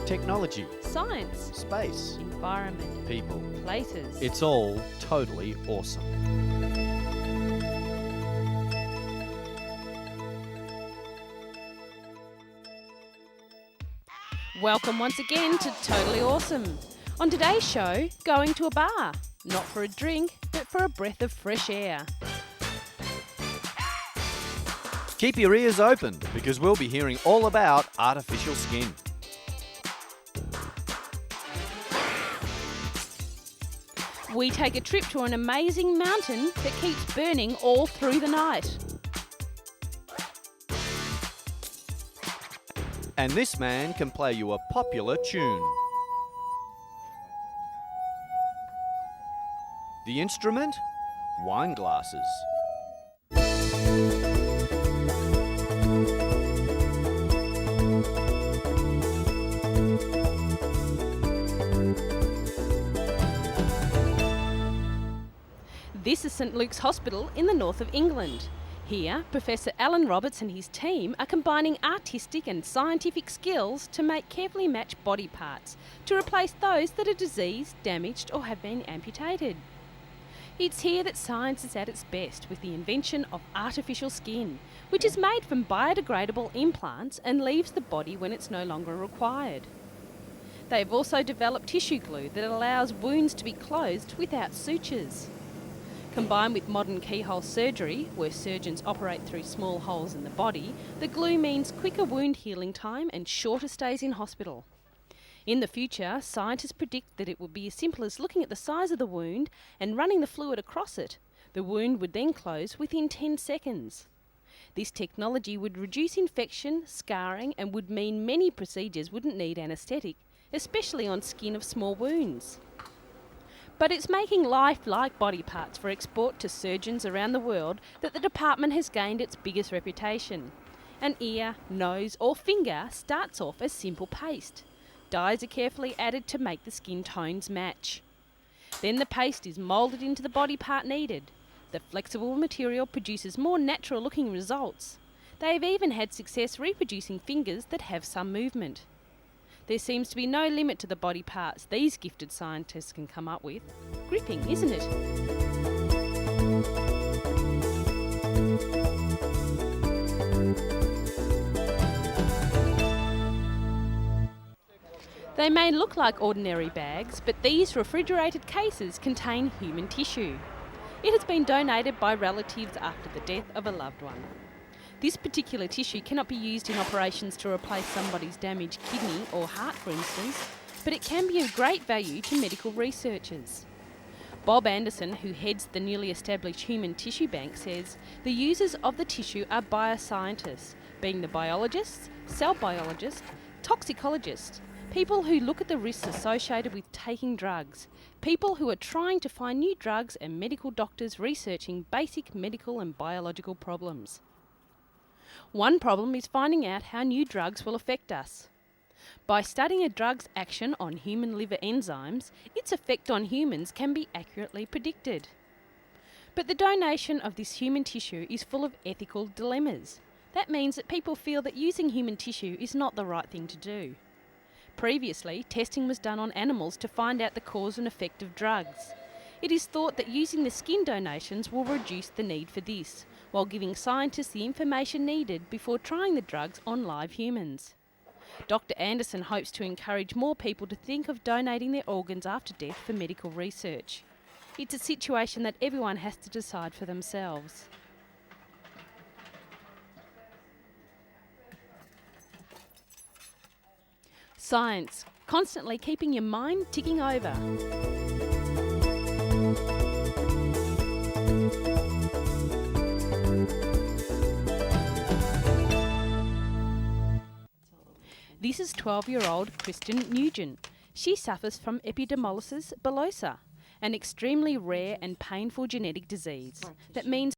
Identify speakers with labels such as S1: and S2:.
S1: Technology,
S2: science,
S1: space,
S2: environment,
S1: people.
S2: places.
S1: It's all totally awesome.
S2: Welcome once again to Totally Awesome. On today's show, going to a bar. Not for a drink, but for a breath of fresh air.
S1: Keep your ears open because we'll be hearing all about artificial skin.
S2: We take a trip to an amazing mountain that keeps burning all through the night.
S1: And this man can play you a popular tune. The instrument? Wine glasses.
S2: This is St Luke's Hospital in the north of England. Here, Professor Alan Roberts and his team are combining artistic and scientific skills to make carefully matched body parts to replace those that are diseased, damaged or have been amputated. It's here that science is at its best with the invention of artificial skin, which is made from biodegradable implants and leaves the body when it's no longer required. They've also developed tissue glue that allows wounds to be closed without sutures. Combined with modern keyhole surgery, where surgeons operate through small holes in the body, the glue means quicker wound healing time and shorter stays in hospital. In the future, scientists predict that it will be as simple as looking at the size of the wound and running the fluid across it. The wound would then close within 10 seconds. This technology would reduce infection, scarring, and would mean many procedures wouldn't need anaesthetic, especially on skin of small wounds. But it's making lifelike body parts for export to surgeons around the world that the department has gained its biggest reputation. An ear, nose or finger starts off as simple paste. Dyes are carefully added to make the skin tones match. Then the paste is moulded into the body part needed. The flexible material produces more natural looking results. They have even had success reproducing fingers that have some movement. There seems to be no limit to the body parts these gifted scientists can come up with. Gripping, isn't it? They may look like ordinary bags, but these refrigerated cases contain human tissue. It has been donated by relatives after the death of a loved one. This particular tissue cannot be used in operations to replace somebody's damaged kidney or heart, for instance, but it can be of great value to medical researchers. Bob Anderson, who heads the newly established Human Tissue Bank, says the users of the tissue are bioscientists, being the biologists, cell biologists, toxicologists, people who look at the risks associated with taking drugs, people who are trying to find new drugs, and medical doctors researching basic medical and biological problems. One problem is finding out how new drugs will affect us. By studying a drug's action on human liver enzymes, its effect on humans can be accurately predicted. But the donation of this human tissue is full of ethical dilemmas. That means that people feel that using human tissue is not the right thing to do. Previously, testing was done on animals to find out the cause and effect of drugs. It is thought that using the skin donations will reduce the need for this, while giving scientists the information needed before trying the drugs on live humans. Dr. Anderson hopes to encourage more people to think of donating their organs after death for medical research. It's a situation that everyone has to decide for themselves. Science, constantly keeping your mind ticking over. This is 12-year-old Kristen Nugent. She suffers from epidermolysis bullosa, an extremely rare and painful genetic disease that means